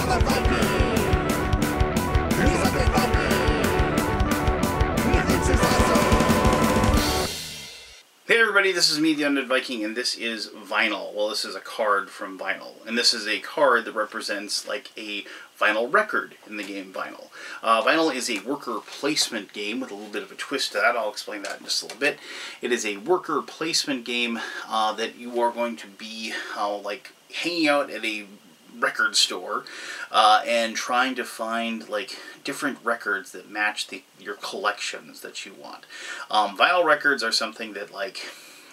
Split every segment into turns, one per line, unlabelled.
Hey everybody, this is me, the Undead Viking, and this is vinyl. Well, this is a card from vinyl, and this is a card that represents like a vinyl record in the game Vinyl. Vinyl is a worker placement game with a little bit of a twist to that. I'll explain that in just a little bit. It is a worker placement game that you are going to be like hanging out at a record store and trying to find like different records that match your collections that you want. Vinyl records are something that, like,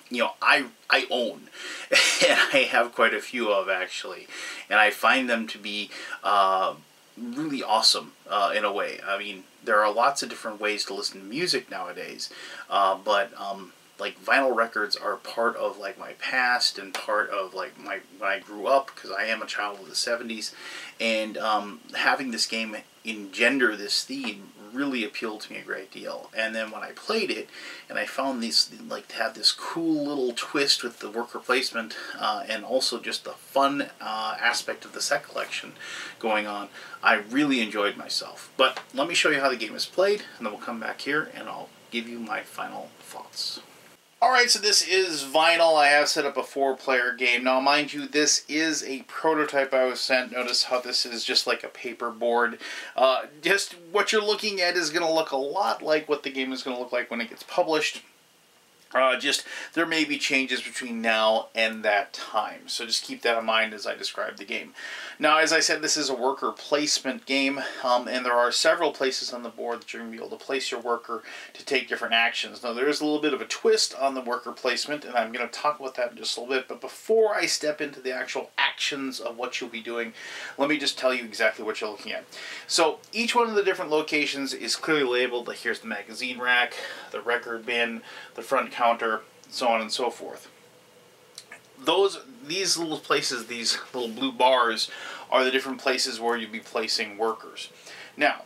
you know, I own and I have quite a few of, actually, and I find them to be really awesome in a way. I mean, there are lots of different ways to listen to music nowadays, but like vinyl records are part of like my past and part of like when I grew up, because I am a child of the 70s, and having this game engender this theme really appealed to me a great deal. And then when I played it and I found these, like, to have this cool little twist with the worker placement and also just the fun aspect of the set collection going on, I really enjoyed myself. But let me show you how the game is played, and then we'll come back here and I'll give you my final thoughts. Alright, so this is Vinyl. I have set up a 4-player game. Now, mind you, this is a prototype I was sent. Notice how this is just like a paper board. Just what you're looking at is going to look a lot like what the game is going to look like when it gets published. Just there may be changes between now and that time, so just keep that in mind as I describe the game. Now, as I said, this is a worker placement game, and there are several places on the board that you're going to be able to place your worker to take different actions. Now, there is a little bit of a twist on the worker placement, and I'm going to talk about that in just a little bit, but before I step into the actual actions of what you'll be doing, let me just tell you exactly what you're looking at. So, each one of the different locations is clearly labeled. Like, here's the magazine rack, the record bin, the front counter, so on and so forth. These little places, these little blue bars, are the different places where you'll be placing workers. Now,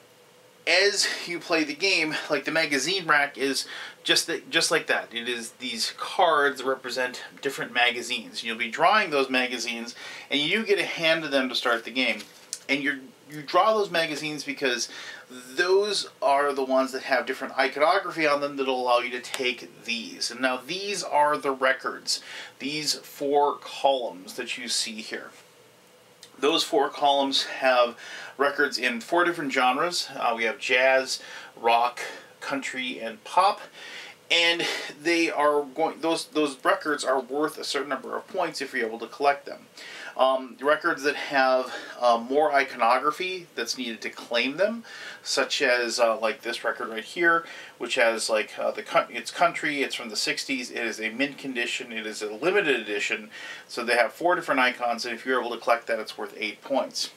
as you play the game, like the magazine rack is just like that. It is these cards that represent different magazines. You'll be drawing those magazines, and you get a hand of them to start the game. And you draw those magazines because those are the ones that have different iconography on them that will allow you to take these. And now these are the records. These 4 columns that you see here. Those 4 columns have records in 4 different genres. We have jazz, rock, country, and pop. And they are those records are worth a certain number of points if you're able to collect them. Records that have more iconography that's needed to claim them, such as like this record right here, which has like it's country, it's from the 60s, it is a mint condition, it is a limited edition, so they have 4 different icons, and if you're able to collect that, it's worth 8 points.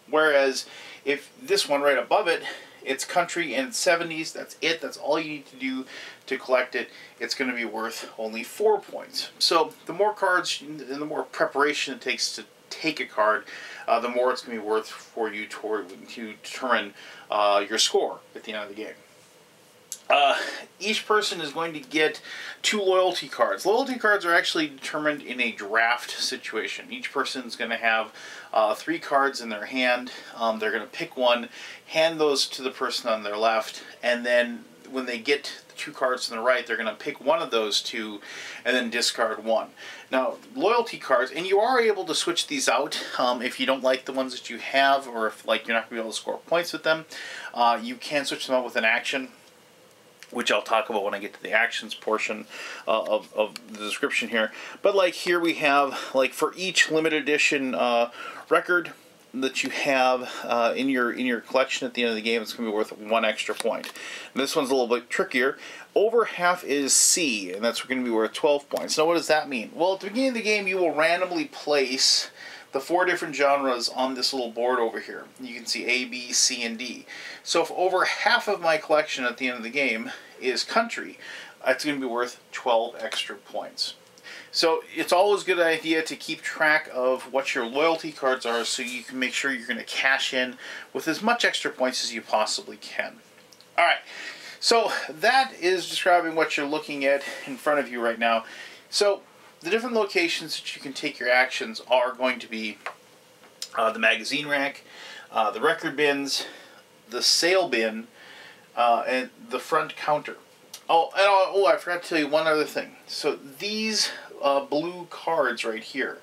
Whereas if this one right above it, it's country and 70s, that's it, that's all you need to do to collect it, it's going to be worth only 4 points. So the more cards and the more preparation it takes to take a card, the more it's going to be worth for you to determine your score at the end of the game. Each person is going to get 2 loyalty cards. Loyalty cards are actually determined in a draft situation. Each person is going to have 3 cards in their hand. They're going to pick one, hand those to the person on their left, and then when they get the 2 cards on the right, they're going to pick one of those 2 and then discard 1. Now, loyalty cards, and you are able to switch these out if you don't like the ones that you have, or if like you're not going to be able to score points with them. You can switch them out with an action, which I'll talk about when I get to the actions portion of the description here. But like here we have, like for each limited edition record that you have in your collection at the end of the game, it's going to be worth 1 extra point. And this one's a little bit trickier. Over half is C, and that's going to be worth 12 points. Now what does that mean? Well, at the beginning of the game, you will randomly place the 4 different genres on this little board over here. You can see A, B, C, and D. So if over half of my collection at the end of the game is country, it's going to be worth 12 extra points. So it's always a good idea to keep track of what your loyalty cards are so you can make sure you're going to cash in with as much extra points as you possibly can. Alright, so that is describing what you're looking at in front of you right now. So the different locations that you can take your actions are going to be the magazine rack, the record bins, the sale bin, and the front counter. Oh, I forgot to tell you one other thing. So these blue cards right here,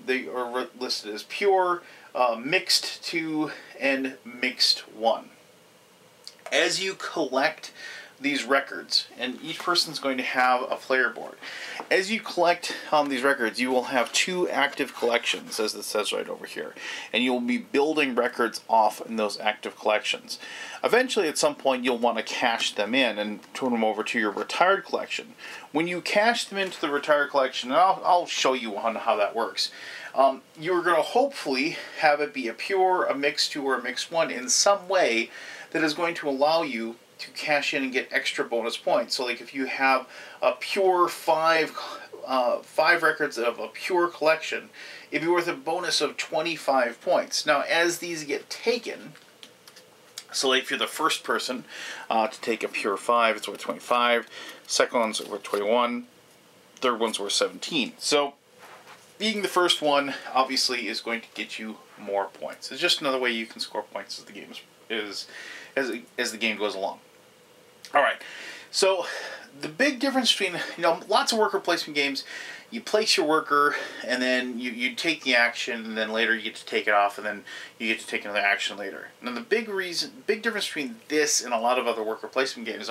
they are listed as pure, mixed 2, and mixed 1. As you collect these records, and each person's going to have a player board. As you collect these records, you will have 2 active collections, as it says right over here, and you will be building records off in those active collections. Eventually, at some point, you'll want to cash them in and turn them over to your retired collection. When you cash them into the retired collection, and I'll show you on how that works, you're going to hopefully have it be a pure, a mixed 2, or a mixed 1 in some way that is going to allow you to cash in and get extra bonus points. So like if you have a pure 5 records of a pure collection, it'd be worth a bonus of 25 points. Now as these get taken, so like if you're the first person to take a pure 5, it's worth 25, second one's worth 21, third one's worth 17. So being the first one obviously is going to get you more points. It's just another way you can score points as the game as the game goes along. Alright, so the big difference between, lots of worker placement games, you place your worker and then you take the action and then later you get to take it off and then you get to take another action later. Now the big difference between this and a lot of other worker placement games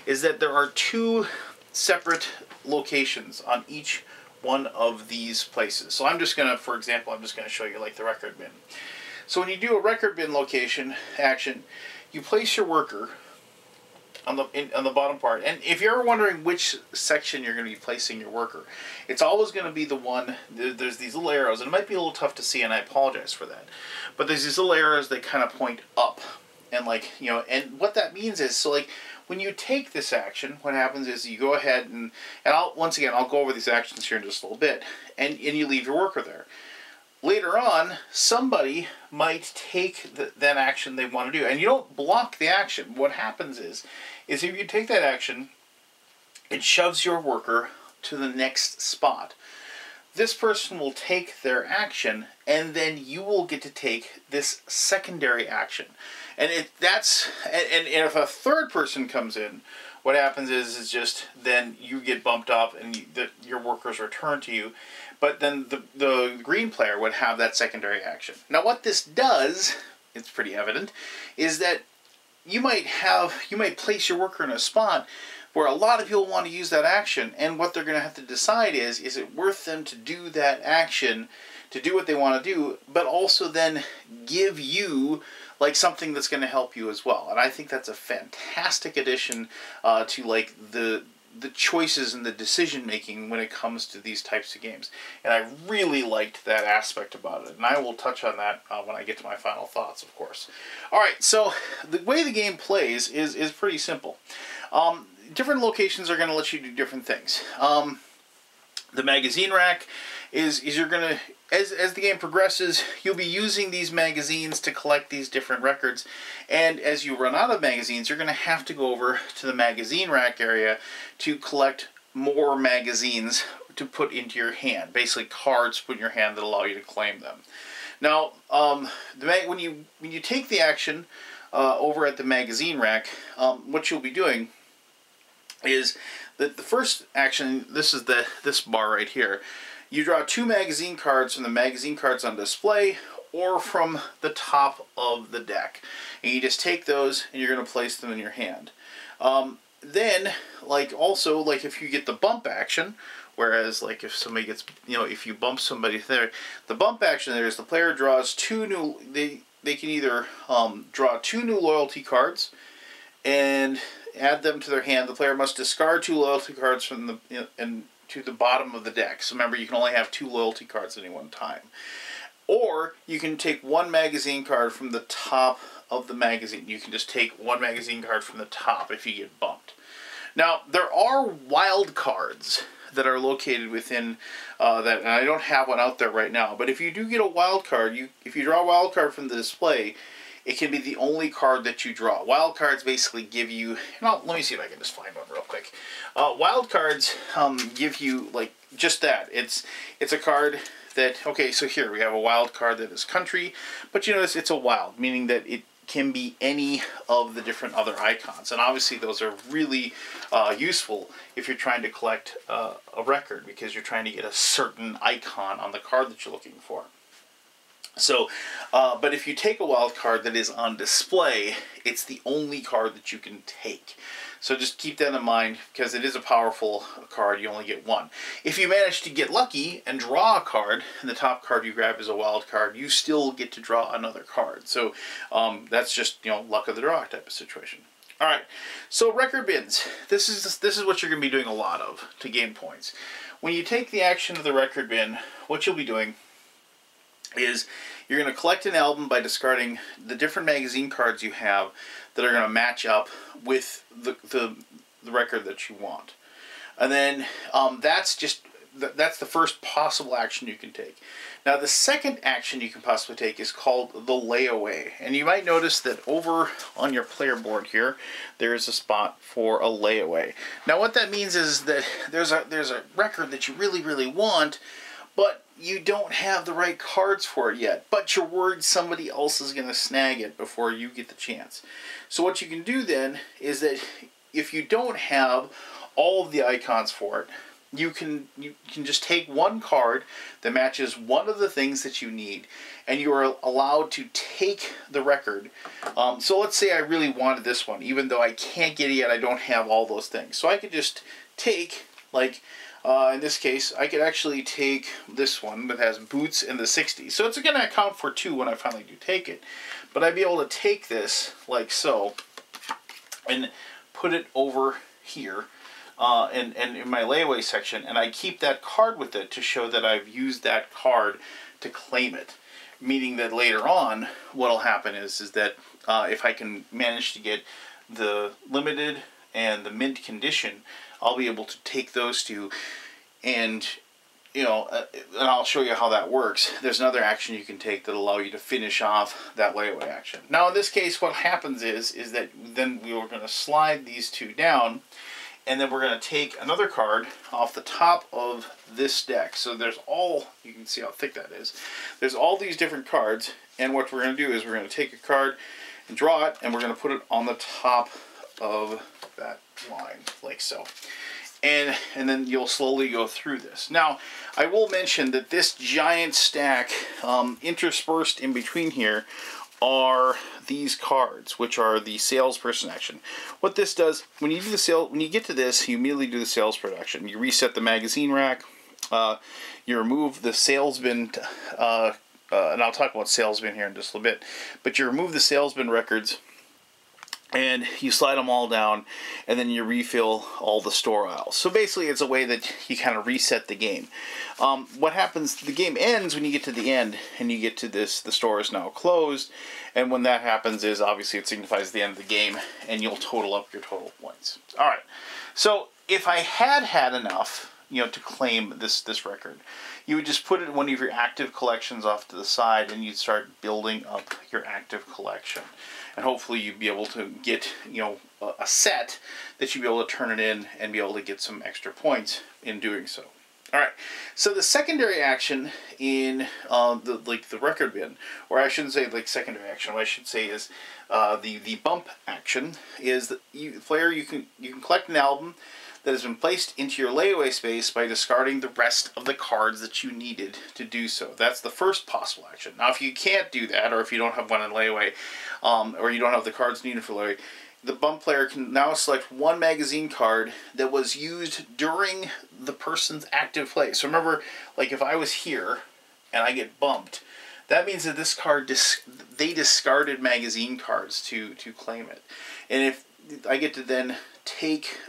is that there are 2 separate locations on each one of these places. So I'm just going to, for example, I'm just going to show you like the record bin. So when you do a record bin location action, you place your worker on the bottom part. And if you're ever wondering which section you're going to be placing your worker, it's always going to be the one, there's these little arrows, and it might be a little tough to see, and I apologize for that. But there's these little arrows that kind of point up. And like, and what that means is, so like, when you take this action, what happens is you go ahead and once again, I'll go over these actions here in just a little bit, and you leave your worker there. Later on, somebody might take that action they want to do, and you don't block the action. What happens is if you take that action, it shoves your worker to the next spot. This person will take their action, and then you will get to take this secondary action. And if a third person comes in, what happens is just then you get bumped up and your workers return to you. But then the green player would have that secondary action. Now what this does, it's pretty evident, is that you might place your worker in a spot where a lot of people want to use that action, and what they're going to have to decide is it worth them to do that action, to do what they want to do, but also then give you like something that's going to help you as well. And I think that's a fantastic addition to like the choices and the decision making when it comes to these types of games. And I really liked that aspect about it. And I will touch on that when I get to my final thoughts, of course. Alright, so the way the game plays is pretty simple. Different locations are going to let you do different things. The magazine rack is you're going to, as the game progresses, you'll be using these magazines to collect these different records. And as you run out of magazines, you're going to have to go over to the magazine rack area to collect more magazines to put into your hand. Basically cards to put in your hand that allow you to claim them. Now, when you take the action over at the magazine rack, what you'll be doing is that the first action, this is this bar right here. You draw 2 magazine cards from the magazine cards on display or from the top of the deck. And you just take those and you're going to place them in your hand. Then, also if you get the bump action, whereas if somebody gets, if you bump somebody there, the bump action there is the player draws 2 new, they can either draw 2 new loyalty cards and add them to their hand. The player must discard 2 loyalty cards from to the bottom of the deck. So remember, you can only have 2 loyalty cards at any one time. Or you can take 1 magazine card from the top of the magazine. You can just take 1 magazine card from the top if you get bumped. Now, there are wild cards that are located within that, and I don't have one out there right now, but if you do get a wild card, if you draw a wild card from the display, it can be the only card that you draw. Wild cards basically give you, let me see if I can just find one real quick. Wild cards give you just that. It's a card that, okay, so here we have a wild card that is country, but you notice it's a wild, meaning that it can be any of the different other icons. And obviously those are really useful if you're trying to collect a record, because you're trying to get a certain icon on the card that you're looking for. So, but if you take a wild card that is on display, it's the only card that you can take. So just keep that in mind, because it is a powerful card. You only get one. If you manage to get lucky and draw a card, and the top card you grab is a wild card, you still get to draw another card. So that's just, you know, luck of the draw type of situation. All right, so record bins. This is what you're going to be doing a lot of to gain points. When you take the action of the record bin, what you'll be doing is you're going to collect an album by discarding the different magazine cards you have that are going to match up with the record that you want. And then that's the first possible action you can take. Now the second action you can possibly take is called the layaway. And you might notice that over on your player board here, there is a spot for a layaway. Now what that means is that there's a record that you really, really want, but you don't have the right cards for it yet, but you're worried somebody else is going to snag it before you get the chance. So what you can do then is that if you don't have all of the icons for it, you can just take one card that matches one of the things that you need, and you are allowed to take the record. So let's say I really wanted this one, even though I can't get it yet, I don't have all those things. So I could just take, like, in this case, I could actually take this one that has boots in the 60s. So it's going to account for 2 when I finally do take it. But I'd be able to take this like so and put it over here and in my layaway section, and I keep that card with it to show that I've used that card to claim it. Meaning that later on, what will happen is that if I can manage to get the limited and the mint condition, I'll be able to take those two, and you know, and I'll show you how that works. There's another action you can take that will allow you to finish off that layaway action. Now in this case, what happens is that then we are going to slide these two down, and then we're going to take another card off the top of this deck. So there's all, you can see how thick that is. There's all these different cards, and what we're going to do is we're going to take a card and draw it, and we're going to put it on the top of that line like so, and then you'll slowly go through this. Now I will mention that this giant stack, interspersed in between here, are these cards, which are the Salesperson Action. What this does, when you do when you get to this, you immediately do the Salesperson Action. You reset the magazine rack, you remove the sales bin, and I'll talk about sales bin here in just a little bit, but you remove the sales bin records, and you slide them all down, and then you refill all the store aisles. So basically it's a way that you kind of reset the game. What happens, the game ends when you get to the end, and you get to this, the store is now closed, and when that happens is obviously it signifies the end of the game, and you'll total up your total points. Alright, so if I had enough, you know, to claim this record, you would just put it in one of your active collections off to the side, and you'd start building up your active collection. And hopefully you'd be able to get, you know, a set that you'd be able to turn it in and be able to get some extra points in doing so. Alright, so the secondary action in the record bin, or I shouldn't say like secondary action, what I should say is the bump action, is that you can collect an album that has been placed into your layaway space by discarding the rest of the cards that you needed to do so. That's the first possible action. Now if you can't do that, or if you don't have one in layaway, or you don't have the cards needed for layaway, the bump player can now select one magazine card that was used during the person's active play. So remember, like if I was here and I get bumped, that means that this card, they discarded magazine cards to claim it. And if I get to then take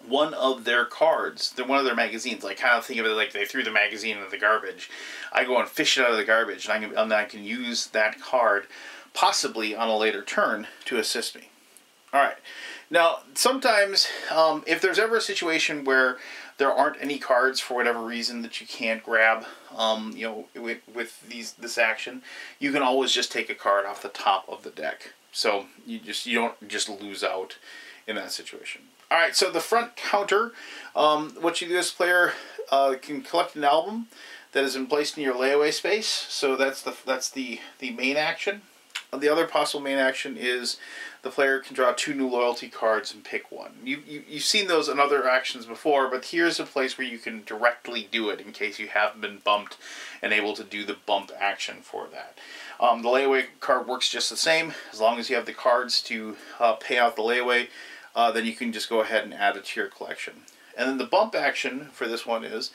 one of their cards, one of their magazines, like kind of think of it like they threw the magazine into the garbage, I go and fish it out of the garbage, and I can use that card possibly on a later turn to assist me. Alright, now sometimes if there's ever a situation where there aren't any cards for whatever reason that you can't grab, you know, with this action, you can always just take a card off the top of the deck. So you don't just lose out in that situation. Alright, so the front counter, what you do as a player can collect an album that has been placed in your layaway space. So that's the main action. The other possible main action is the player can draw 2 new loyalty cards and pick one. You've seen those in other actions before, but here's a place where you can directly do it in case you haven't been bumped and able to do the bump action for that. The layaway card works just the same. As long as you have the cards to pay out the layaway, then you can just go ahead and add it to your collection. And then the bump action for this one is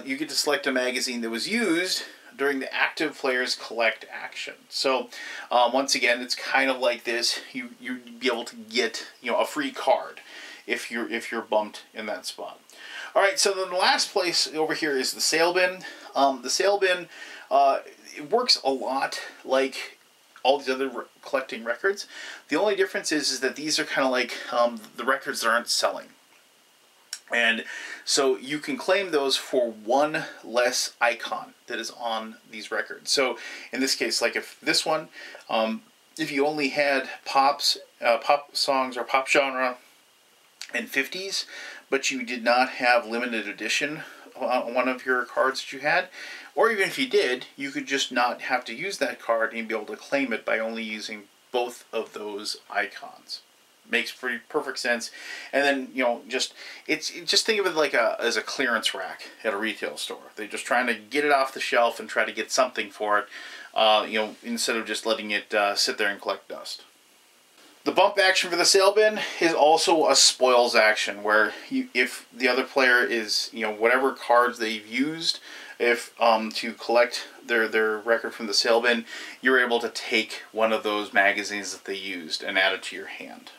you get to select a magazine that was used during the active player's collect action. So once again, it's kind of like this. You'd be able to get a free card if you're bumped in that spot. All right, so then the last place over here is the sale bin. The sale bin it works a lot like all these other collecting records. The only difference is that these are kind of like the records that aren't selling. And so you can claim those for one less icon that is on these records. So in this case, like if this one, if you only had pop songs or pop genre and 50s, but you did not have limited edition on one of your cards that you had, or even if you did, you could just not have to use that card and you'd be able to claim it by only using both of those icons. Makes pretty perfect sense. And then just think of it like as a clearance rack at a retail store. They're just trying to get it off the shelf and try to get something for it, instead of just letting it sit there and collect dust. The bump action for the sale bin is also a spoils action, where if the other player is whatever cards they've used, if to collect their record from the sale bin, you're able to take one of those magazines that they used and add it to your hand.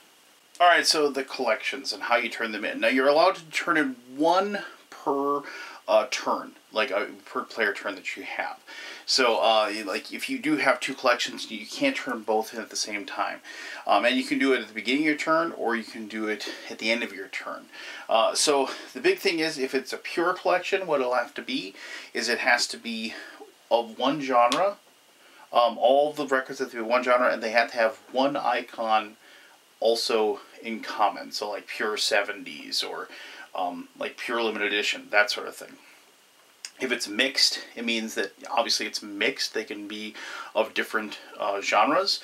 Alright, so the collections and how you turn them in. Now you're allowed to turn in one per turn, like per player turn that you have. So like if you do have 2 collections, you can't turn both in at the same time. And you can do it at the beginning of your turn, or you can do it at the end of your turn. So the big thing is, if it's a pure collection, what it'll have to be is it has to be of one genre. All the records have to be one genre, and they have to have one icon also in common. So like pure 70s or like pure limited edition, that sort of thing. If it's mixed, it means that obviously it's mixed. They can be of different genres.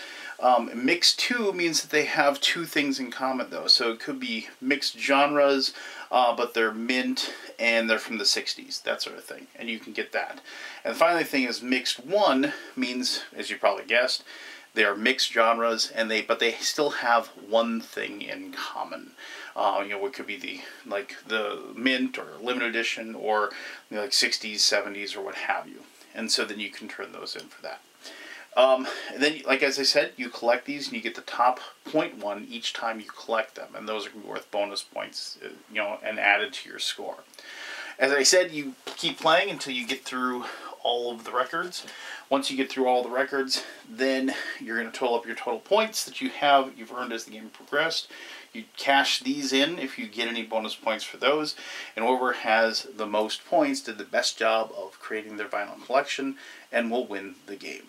Mixed too means that they have 2 things in common though. So it could be mixed genres, but they're mint and they're from the 60s, that sort of thing. And you can get that. And the final thing is mixed one means, as you probably guessed, they are mixed genres, and but they still have one thing in common. It could be the mint or limited edition, or like 60s, 70s, or what have you. And so then you can turn those in for that. And then, like as I said, you collect these, and you get the top 0.1 each time you collect them, and those are going to be worth bonus points, and added to your score. As I said, you keep playing until you get through all of the records. Once you get through all the records, then you're going to total up your total points that you've earned as the game progressed. You cash these in if you get any bonus points for those, and whoever has the most points did the best job of creating their vinyl collection and will win the game.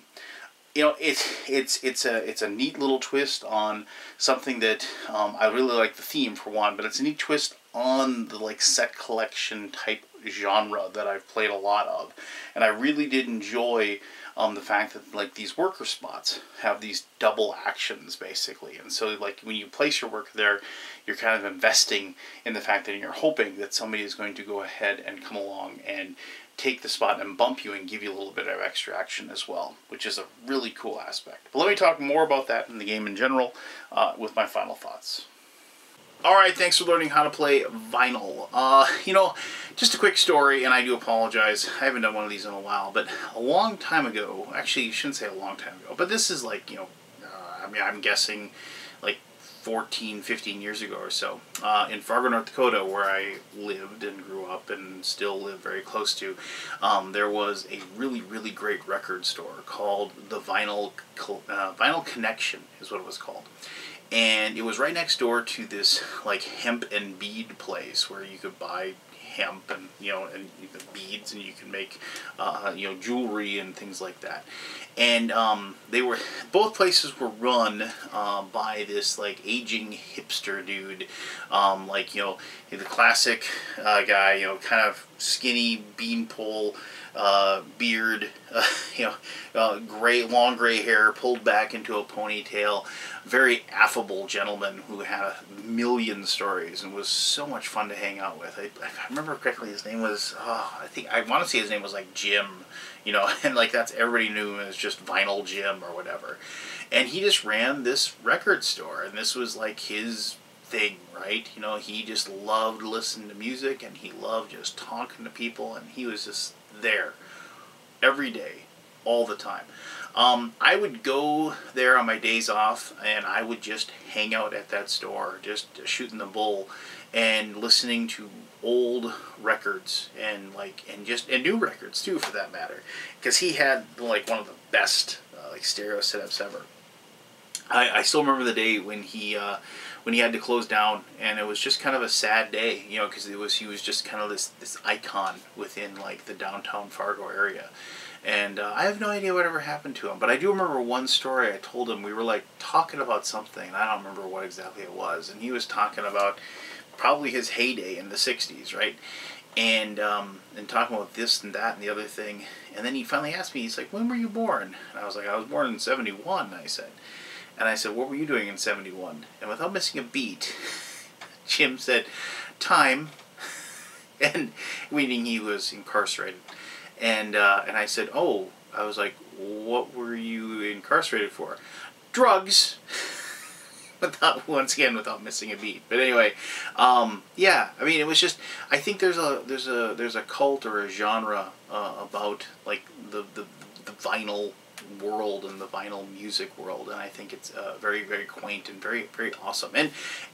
It's a neat little twist on something that I really like the theme for one, but it's a neat twist on the set collection type genre that I've played a lot of, and I really did enjoy the fact that these worker spots have these double actions basically, and so when you place your worker there, you're kind of investing in the fact that you're hoping that somebody is going to go ahead and come along and take the spot and bump you and give you a little bit of extra action as well, which is a really cool aspect. But let me talk more about that in the game in general with my final thoughts. Alright, thanks for learning how to play vinyl. Just a quick story, and I do apologize, I haven't done one of these in a while, but a long time ago, actually you shouldn't say a long time ago, but this is I'm guessing 14, 15 years ago or so, in Fargo, North Dakota, where I lived and grew up and still live very close to, there was a really, really great record store called the Vinyl Connection, is what it was called. And it was right next door to this hemp and bead place where you could buy hemp and and beads, and you can make jewelry and things like that. And both places were run by this like aging hipster dude, the classic guy, kind of skinny beanpole beard, long gray hair pulled back into a ponytail, very affable gentleman who had a million stories and was so much fun to hang out with. I remember correctly, his name was I want to say his name was like Jim, and like that's everybody knew him as just Vinyl Jim or whatever. And he just ran this record store, and this was like his thing, right? He just loved listening to music, and he loved just talking to people, and he was just there every day, all the time. I would go there on my days off, and I would just hang out at that store, just shooting the bull and listening to old records and new records too, for that matter, because he had like one of the best stereo setups ever. I still remember the day when he had to close down, and it was just kind of a sad day, because he was just kind of this icon within like the downtown Fargo area. And I have no idea whatever happened to him, but I do remember one story I told him. We were like talking about something, and I don't remember what exactly it was, and he was talking about probably his heyday in the 60s, right? And talking about this and that and the other thing. And then he finally asked me, he's like, "When were you born?" And I was like, "I was born in 71, I said. And I said, "What were you doing in 71? And without missing a beat, Jim said, "Time," and meaning he was incarcerated. And I said, "Oh," I was like, "What were you incarcerated for?" "Drugs." Without missing a beat. But anyway, yeah. I mean, it was just. I think there's a cult or a genre about like the vinyl world and the vinyl music world, and I think it's very, very quaint and very, very awesome. And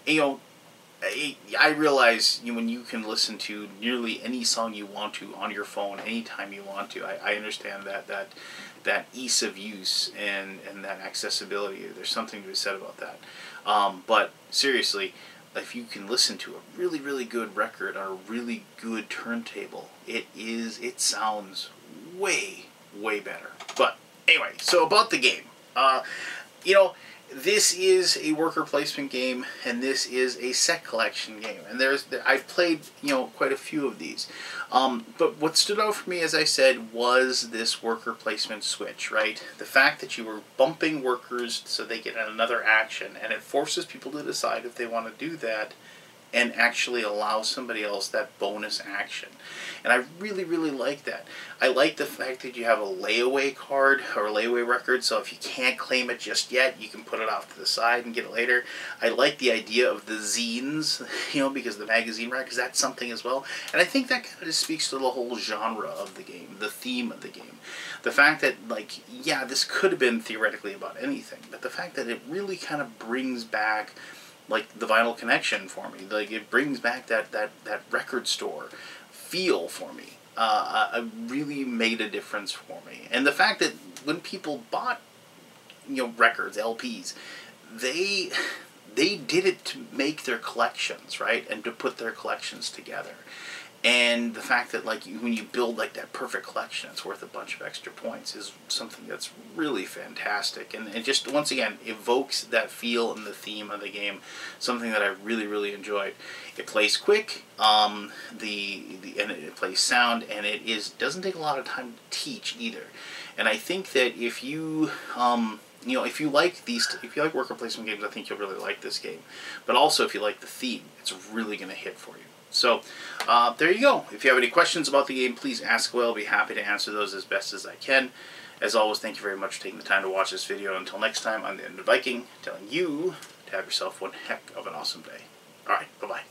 I realize when you can listen to nearly any song you want to on your phone anytime you want to. I understand that ease of use and that accessibility. There's something to be said about that. But seriously, if you can listen to a really, really good record on a really good turntable, it sounds way, way better. But anyway, so about the game, this is a worker placement game, and this is a set collection game, and I've played quite a few of these, but what stood out for me, as I said, was this worker placement switch, right? The fact that you were bumping workers so they get another action, and it forces people to decide if they want to do that and actually allow somebody else that bonus action. And I really, really like that. I like the fact that you have a layaway card or a layaway record, so if you can't claim it just yet, you can put it off to the side and get it later. I like the idea of the zines, because of the magazine rack, because that's something as well. And I think that kind of just speaks to the whole genre of the game, the theme of the game. The fact that, yeah, this could have been theoretically about anything, but the fact that it really kind of brings back the vinyl connection for me. It brings back that record store feel for me. Really made a difference for me. And the fact that when people bought, records, LPs, they did it to make their collections, right? And to put their collections together. And the fact that when you build that perfect collection, it's worth a bunch of extra points, is something that's really fantastic, and it just once again evokes that feel and the theme of the game, something that I really, really enjoyed. It plays quick, and it plays sound, and doesn't take a lot of time to teach either. And I think that if you if you like worker placement games, I think you'll really like this game. But also, if you like the theme, it's really going to hit for you. So, there you go. If you have any questions about the game, please ask away. I'll be happy to answer those as best as I can. As always, thank you very much for taking the time to watch this video. Until next time, I'm the Ended Viking, telling you to have yourself one heck of an awesome day. Alright, bye-bye.